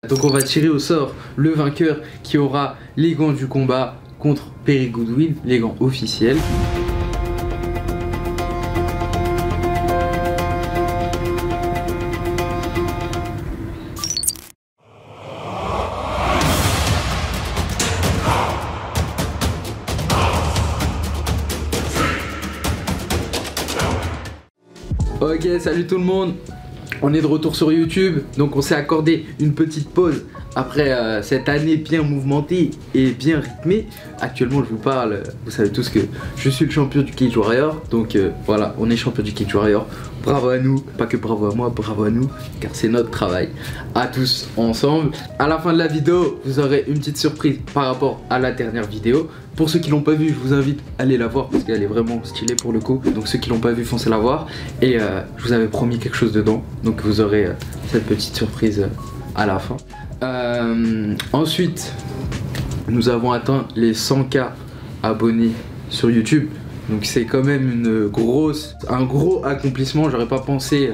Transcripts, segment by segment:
Donc on va tirer au sort le vainqueur qui aura les gants du combat contre Perry Goodwin, les gants officiels. Ok, salut tout le monde. On est de retour sur YouTube, donc on s'est accordé une petite pause après cette année bien mouvementée et bien rythmée. Actuellement je vous parle, vous savez tous que je suis le champion du Cage Warrior. Donc voilà, on est champion du Cage Warrior. Bravo à nous, pas que bravo à moi, bravo à nous, car c'est notre travail à tous ensemble. À la fin de la vidéo, vous aurez une petite surprise par rapport à la dernière vidéo. Pour ceux qui l'ont pas vu, je vous invite à aller la voir parce qu'elle est vraiment stylée pour le coup. Donc ceux qui l'ont pas vu, foncez la voir. Et je vous avais promis quelque chose dedans. Donc vous aurez cette petite surprise à la fin. Ensuite, nous avons atteint les 100K abonnés sur YouTube. Donc c'est quand même un gros accomplissement. J'aurais pas pensé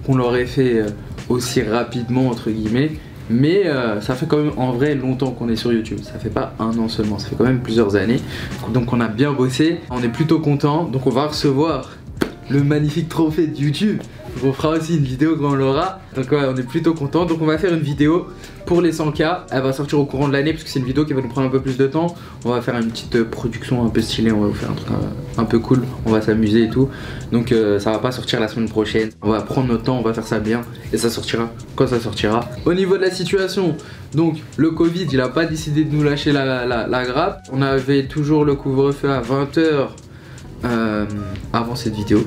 qu'on l'aurait fait aussi rapidement entre guillemets. Mais ça fait quand même en vrai longtemps qu'on est sur YouTube. Ça fait pas un an seulement, ça fait quand même plusieurs années. Donc on a bien bossé, on est plutôt content. Donc on va recevoir le magnifique trophée de YouTube. Donc on fera aussi une vidéo quand on l'aura. Donc ouais, on est plutôt content. Donc on va faire une vidéo pour les 100K. Elle va sortir au courant de l'année parce que c'est une vidéo qui va nous prendre un peu plus de temps. On va faire une petite production un peu stylée. On va vous faire un truc un peu cool. On va s'amuser et tout. Donc ça va pas sortir la semaine prochaine. On va prendre notre temps, on va faire ça bien. Et ça sortira quand ça sortira. Au niveau de la situation, donc le Covid il a pas décidé de nous lâcher la grappe. On avait toujours le couvre-feu à 20 h avant cette vidéo.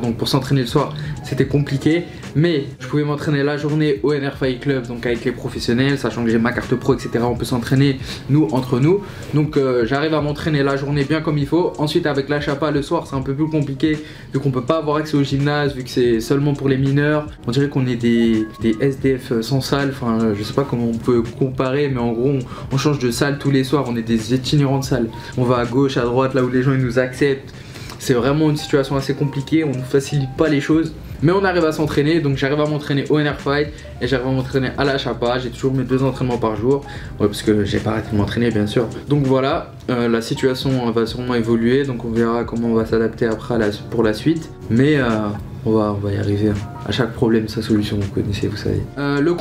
Donc pour s'entraîner le soir c'était compliqué, mais je pouvais m'entraîner la journée au NR Fight Club, donc avec les professionnels, sachant que j'ai ma carte pro etc. On peut s'entraîner nous entre nous. Donc j'arrive à m'entraîner la journée bien comme il faut. Ensuite avec la chapa le soir c'est un peu plus compliqué vu qu'on peut pas avoir accès au gymnase, vu que c'est seulement pour les mineurs. On dirait qu'on est des SDF sans salle, enfin je sais pas comment on peut comparer, mais en gros on change de salle tous les soirs, on est des itinérants de salle. On va à gauche, à droite, là où les gens ils nous acceptent. C'est vraiment une situation assez compliquée, on ne facilite pas les choses. Mais on arrive à s'entraîner, donc j'arrive à m'entraîner au NR Fight et j'arrive à m'entraîner à la chapa. J'ai toujours mes 2 entraînements par jour, ouais, parce que j'ai pas arrêté de m'entraîner bien sûr. Donc voilà, la situation va sûrement évoluer, donc on verra comment on va s'adapter après pour la suite. Mais on va y arriver. À chaque problème sa solution, vous connaissez, vous savez. Le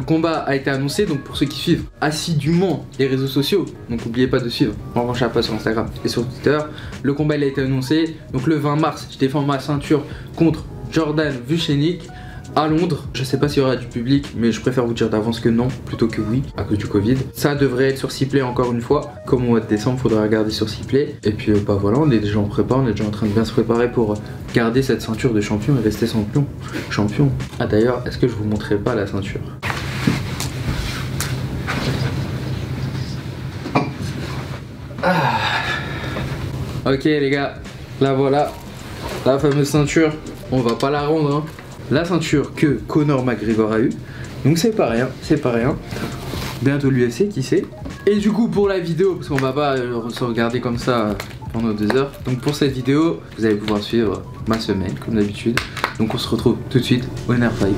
combat a été annoncé, donc pour ceux qui suivent assidûment les réseaux sociaux, donc n'oubliez pas de suivre Morgan Chapa sur Instagram et sur Twitter. Le combat il a été annoncé, donc le 20 mars, je défends ma ceinture contre Jordan Vucenic à Londres. Je sais pas s'il y aura du public, mais je préfère vous dire d'avance que non, plutôt que oui, à cause du Covid. Ça devrait être sur Sipley encore une fois, comme au mois de décembre, faudra regarder sur Sipley. Et puis bah voilà, on est déjà en prépa, on est déjà en train de bien se préparer pour garder cette ceinture de champion et rester champion. Ah d'ailleurs, est-ce que je vous montrerai pas la ceinture? Ok les gars, là voilà, la fameuse ceinture, on va pas la rendre hein. La ceinture que Conor McGregor a eu, donc c'est pas rien, c'est pas rien. Bientôt l'UFC, qui sait. Et du coup pour la vidéo, parce qu'on va pas se regarder comme ça pendant 2 heures, donc pour cette vidéo, vous allez pouvoir suivre ma semaine comme d'habitude. Donc on se retrouve tout de suite au NR Fight.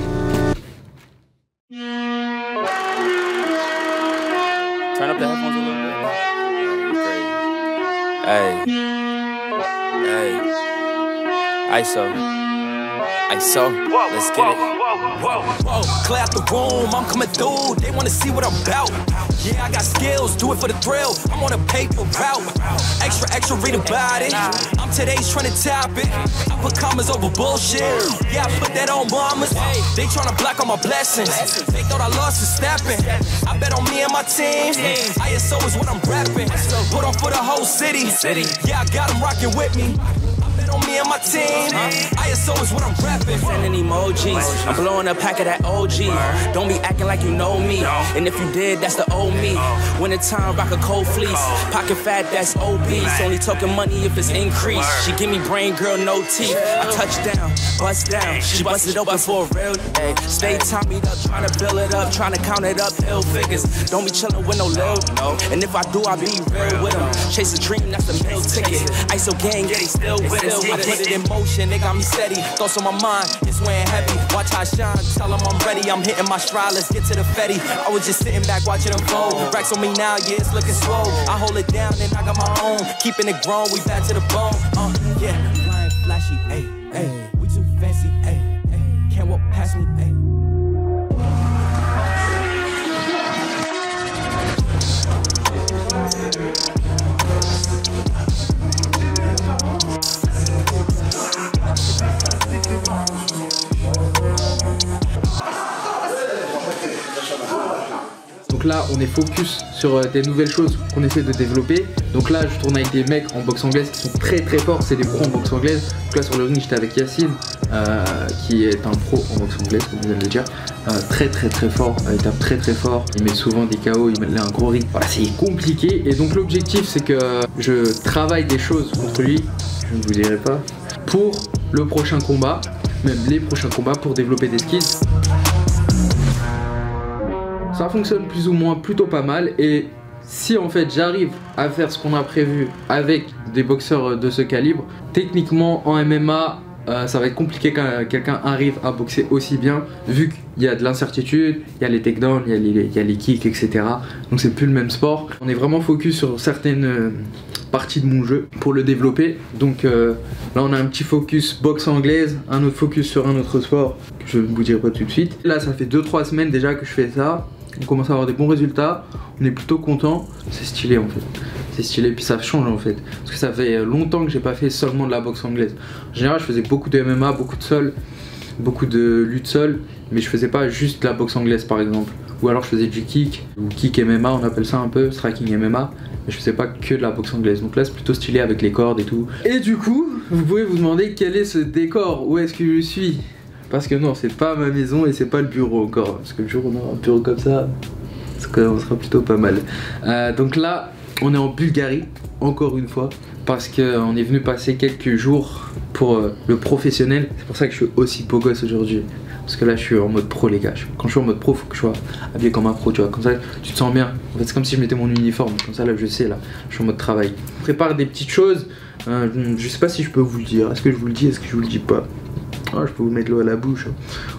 Turn up the headphones a little bit. Hey. ISO, let's get it. Whoa, clear out the room, I'm coming through. They wanna see what I'm about. Yeah, I got skills, do it for the thrill. I'm on a paper route. Extra, read about it. I'm today's trying to top it. I put commas over bullshit. Yeah, I put that on mamas. They tryna block all my blessings. They thought I lost for stepping. I bet on me and my team. ISO is what I'm rapping. Put on for the whole city. Yeah, I got them rocking with me. On me and my team, ISO is what I'm rapping. Sending emojis, I'm blowing a pack of that OG. Don't be acting like you know me, and if you did, that's the old me. Winter time, rock a cold fleece. Pocket fat, that's obese. Only talking money if it's increased. She give me brain, girl, no teeth. I touch down, bust down. She busted open for a real day. Stay tummied up, trying to build it up, trying to count it up, ill figures. Don't be chilling with no lil, no. And if I do, I be real with them. Chase a dream, that's a meal ticket. ISO gang, they still with us. real. I put it in motion, they got me steady. Thoughts on my mind, it's weighing heavy. Watch how I shine, tell them I'm ready. I'm hitting my stride, let's get to the Fetty. I was just sitting back watching them fold. Racks on me now, yeah, it's looking swole. I hold it down and I got my own. Keeping it grown, we back to the bone. Yeah, flying flashy, ayy, ayy. We too fancy, ayy, ayy. Can't walk past me, ayy. Donc là, on est focus sur des nouvelles choses qu'on essaie de développer. Donc là, je tourne avec des mecs en boxe anglaise qui sont très très forts, c'est des pros en boxe anglaise. Donc là, sur le ring, j'étais avec Yacine, qui est un pro en boxe anglaise, comme vous allez le dire. Très très très fort, il tape très très fort, il met souvent des KO, il met un gros ring. Voilà, c'est compliqué. Et donc l'objectif, c'est que je travaille des choses contre lui, je ne vous dirai pas, pour le prochain combat, même les prochains combats, pour développer des skills. Ça fonctionne plus ou moins plutôt pas mal, et si en fait j'arrive à faire ce qu'on a prévu avec des boxeurs de ce calibre, techniquement en MMA ça va être compliqué quand quelqu'un arrive à boxer aussi bien, vu qu'il y a de l'incertitude, il y a les takedowns, il y a les kicks, etc. Donc c'est plus le même sport. On est vraiment focus sur certaines partie de mon jeu pour le développer. Donc là on a un petit focus boxe anglaise, un autre focus sur un autre sport que je ne vous dirai pas tout de suite. Là ça fait 2-3 semaines déjà que je fais ça, on commence à avoir des bons résultats, on est plutôt content, c'est stylé en fait. C'est stylé, puis ça change en fait, parce que ça fait longtemps que j'ai pas fait seulement de la boxe anglaise. En général je faisais beaucoup de MMA, beaucoup de sol, beaucoup de lutte sol, mais je faisais pas juste de la boxe anglaise par exemple. Ou alors je faisais du kick, ou kick MMA on appelle ça un peu, striking MMA. Mais je faisais pas que de la boxe anglaise, donc là c'est plutôt stylé avec les cordes et tout. Et du coup, vous pouvez vous demander quel est ce décor, où est-ce que je suis? Parce que non, c'est pas ma maison et c'est pas le bureau encore. Parce que le jour où on aura un bureau comme ça, ça sera plutôt pas mal. Donc là, on est en Bulgarie, encore une fois, parce qu'on est venu passer quelques jours pour le professionnel. C'est pour ça que je suis aussi beau gosse aujourd'hui. Parce que là je suis en mode pro les gars, quand je suis en mode pro faut que je sois habillé comme un pro, tu vois, comme ça tu te sens bien. En fait c'est comme si je mettais mon uniforme, comme ça là je sais, là je suis en mode travail. On prépare des petites choses, je sais pas si je peux vous le dire, est-ce que je vous le dis, est-ce que je vous le dis pas? Oh, je peux vous mettre l'eau à la bouche.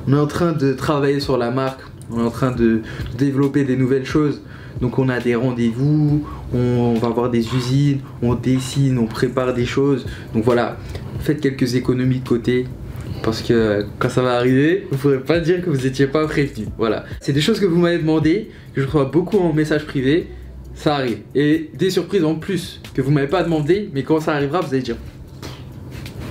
On est en train de travailler sur la marque, on est en train de développer des nouvelles choses. Donc on a des rendez-vous, on va voir des usines, on dessine, on prépare des choses. Donc voilà, faites quelques économies de côté. Parce que quand ça va arriver, vous ne pourrez pas dire que vous n'étiez pas prévenu. Voilà. C'est des choses que vous m'avez demandé, que je reçois beaucoup en message privé. Ça arrive. Et des surprises en plus que vous m'avez pas demandé, mais quand ça arrivera, vous allez dire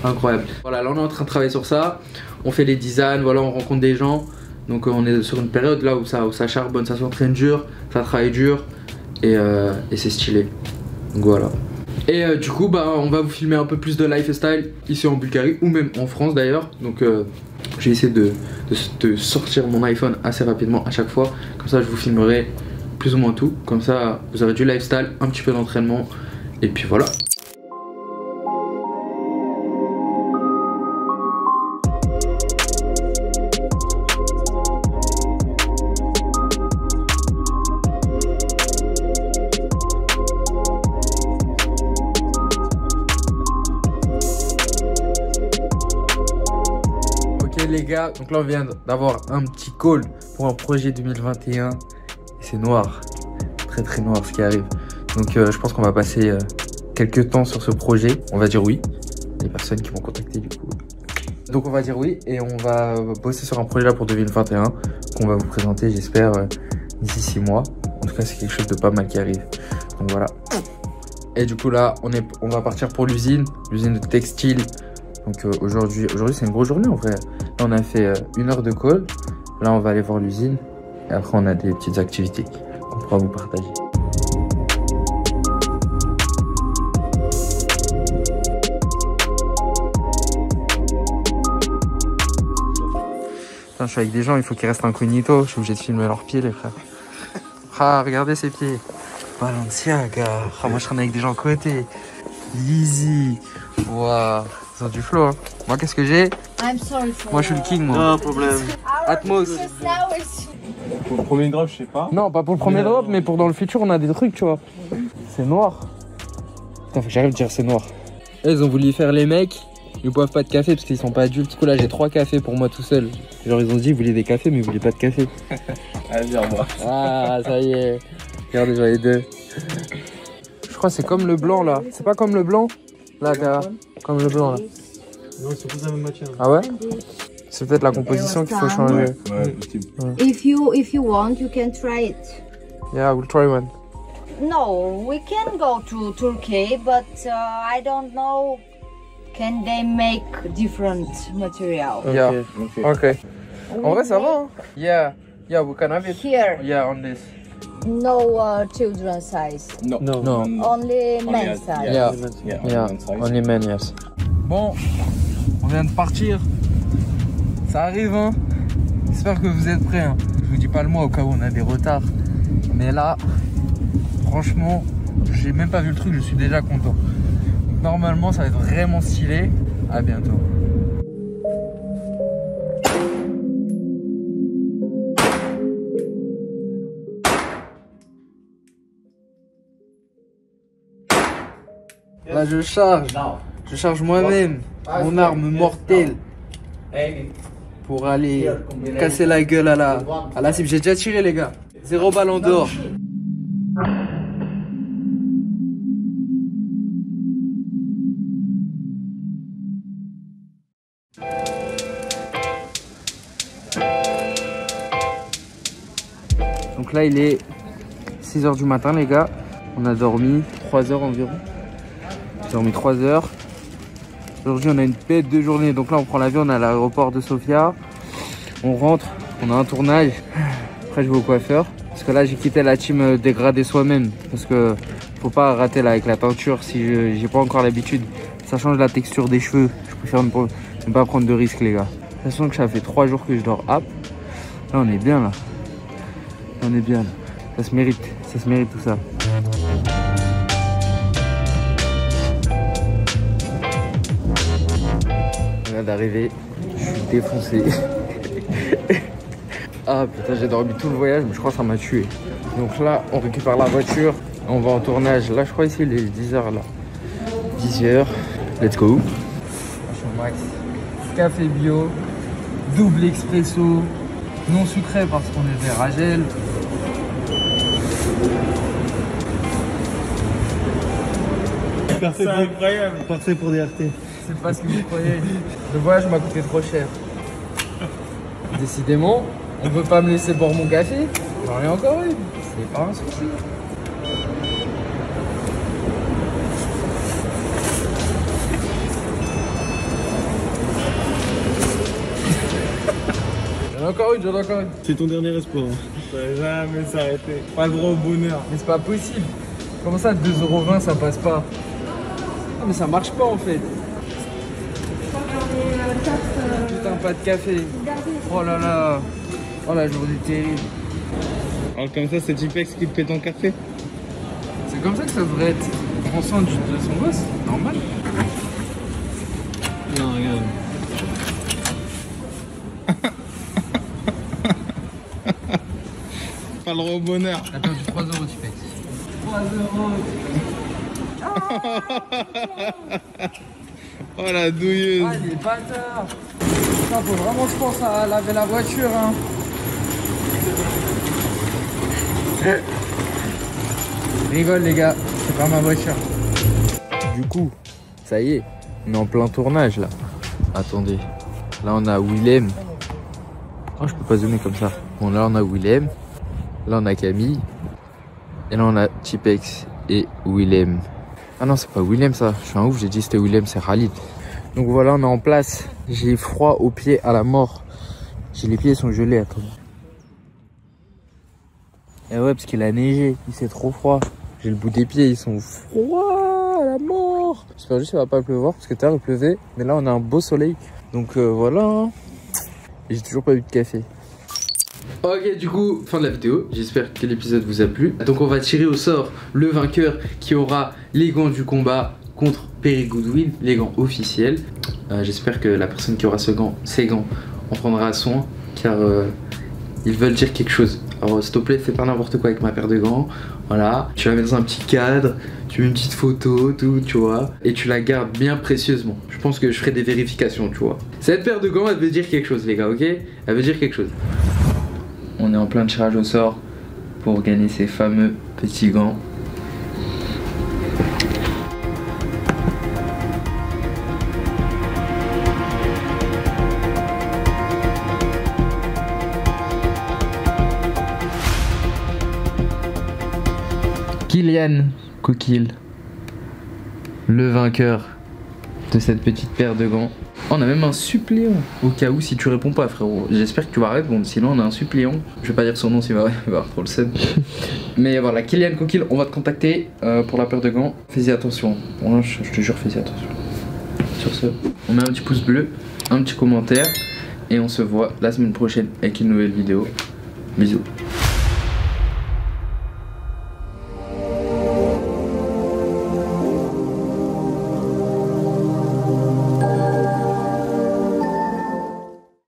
incroyable. Voilà, là on est en train de travailler sur ça. On fait les designs, voilà, on rencontre des gens. Donc on est sur une période là où ça charbonne, ça s'entraîne dur, ça travaille dur. Et c'est stylé. Donc voilà. Et du coup bah on va vous filmer un peu plus de lifestyle ici en Bulgarie ou même en France d'ailleurs. Donc j'ai essayé de sortir mon iPhone assez rapidement à chaque fois. Comme ça je vous filmerai plus ou moins tout. Comme ça vous aurez du lifestyle, un petit peu d'entraînement. Et puis voilà. Les gars, donc là on vient d'avoir un petit call pour un projet 2021 et c'est noir, très très noir ce qui arrive. Donc je pense qu'on va passer quelques temps sur ce projet. On va dire oui, les personnes qui vont contacter du coup. Donc on va dire oui et on va bosser sur un projet là pour 2021 qu'on va vous présenter j'espère d'ici 6 mois. En tout cas c'est quelque chose de pas mal qui arrive. Donc voilà. Et du coup là on va partir pour l'usine de textile. Donc aujourd'hui c'est une grosse journée en vrai. Là on a fait 1 heure de call. Là on va aller voir l'usine. Et après on a des petites activités qu'on pourra vous partager. Putain, je suis avec des gens, il faut qu'ils restent incognito. Je suis obligé de filmer leurs pieds les frères. Ah regardez ces pieds. Balenciaga. Ah, moi je traîne avec des gens à côté. Easy. Waouh. Ils ont du flow. Hein. Moi, qu'est-ce que j'ai? Moi, je suis le king, moi. Non, problème. Atmos. Pour le premier drop, je sais pas. Non, pas pour le premier drop, mais pour dans le futur, on a des trucs, tu vois. C'est noir. Putain, faut que j'arrive à dire c'est noir. Ils ont voulu faire les mecs. Ils boivent pas de café parce qu'ils sont pas adultes. Du coup là j'ai 3 cafés pour moi tout seul. Genre ils ont dit vous voulez des cafés mais vous voulez pas de café. Allez, moi. Ah ça y est. Regardez j'en ai 2. Je crois que c'est comme le blanc là. C'est pas comme le blanc là gars. Comme le blanc là. Non, c'est tous la même matière. Ah ouais? C'est peut-être la composition qu'il faut changer. Ouais, possible. If you want, you can try it. Yeah, we'll try one. No, we can go to Turkey, but I don't know. Can they make different material? Yeah. Ok. Ok. En vrai ça va hein? Yeah. Yeah, we can have it. Here, Yeah, on this. no children's size, Non. No. only men's size. Yeah. Yeah, Yeah, only men, yes. Bon, on vient de partir. Ça arrive, hein. J'espère que vous êtes prêts. Hein. Je vous dis pas le mois au cas où on a des retards. Mais là, franchement, j'ai même pas vu le truc, je suis déjà content. Donc, normalement, ça va être vraiment stylé. À bientôt. Là, je charge moi-même mon arme mortelle pour aller casser la gueule à la cible. J'ai déjà tiré les gars. 0 ballon d'or. Donc là il est 6 h du matin les gars. On a dormi 3 heures environ. J'ai dormi 3 heures. Aujourd'hui on a une bête de journée. Donc là on prend l'avion, on est à l'aéroport de Sofia. On rentre, on a un tournage. Après je vais au coiffeur. Parce que là j'ai quitté la team dégrader soi-même. Parce que faut pas rater là avec la teinture si j'ai pas encore l'habitude. Ça change la texture des cheveux. Je préfère ne pas prendre de risques les gars. De toute façon que ça fait 3 jours que je dors hop. Là on est bien là. On est bien là. Ça se mérite tout ça. On vient d'arriver, je suis défoncé. Ah putain, j'ai dormi tout le voyage, mais je crois que ça m'a tué. Donc là, on récupère la voiture, on va en tournage. Là, je crois ici, il est 10 h là. 10 h, let's go. Max. Café bio, double expresso, non sucré parce qu'on est vers Agel. C'est incroyable. Parfait pour des RT. C'est pas ce que vous croyez. Le voyage m'a coûté trop cher. Décidément, on veut pas me laisser boire mon café. J'en ai encore eu. C'est pas un souci. J'en ai encore une. C'est ton dernier espoir. Ça va jamais s'arrêter. Pas le droit au bonheur. Mais c'est pas possible. Comment ça, 2,20 € ça passe pas? Ah mais ça marche pas en fait. Putain, pas de café. Oh là là. Oh la journée terrible. Alors comme ça, c'est Tipex qui te fait ton café. C'est comme ça que ça devrait être. On prend soin de son gosse, normal. Non, regarde. Pas le droit au bonheur. T'as perdu 3 € Tipex. 3 €. Oh la douilleuse. Ah les bâtards. Putain, faut vraiment je pense à laver la voiture hein. Rigole les gars, c'est pas ma voiture. Du coup, ça y est, on est en plein tournage là. Attendez, là on a Willem. Oh je peux pas zoomer comme ça. Bon là on a Willem, là on a Camille. Et là on a Tipex et Willem. Ah non c'est pas Willem ça, je suis un ouf, j'ai dit c'était Willem, c'est Khalid. Donc voilà on est en place, j'ai froid aux pieds à la mort. Les pieds sont gelés, attends. Et ouais parce qu'il a neigé, il fait trop froid. J'ai le bout des pieds, ils sont froids à la mort. J'espère juste qu'il va pas pleuvoir parce que tout à l'heure il pleuvait. Mais là on a un beau soleil. Donc voilà. Hein. Et j'ai toujours pas eu de café. Ok du coup fin de la vidéo, j'espère que l'épisode vous a plu. Donc on va tirer au sort le vainqueur qui aura les gants du combat contre Perry Goodwin, les gants officiels. J'espère que la personne qui aura ces gants en prendra soin car ils veulent dire quelque chose. Alors s'il te plaît, fais pas n'importe quoi avec ma paire de gants. Voilà, tu la mets dans un petit cadre, tu mets une petite photo, tout, tu vois, et tu la gardes bien précieusement. Je pense que je ferai des vérifications, tu vois. Cette paire de gants, elle veut dire quelque chose, les gars, ok? Elle veut dire quelque chose. On est en plein tirage au sort pour gagner ces fameux petits gants. Kylian Coquille, le vainqueur de cette petite paire de gants. Oh, on a même un suppléant au cas où si tu réponds pas, frérot. J'espère que tu vas répondre, sinon on a un suppléant. Je vais pas dire son nom s'il va avoir trop le seum. Mais voilà, Kylian Coquille, on va te contacter pour la paire de gants. Fais-y attention, bon, je te jure, fais-y attention. Sur ce, on met un petit pouce bleu, un petit commentaire et on se voit la semaine prochaine avec une nouvelle vidéo. Bisous.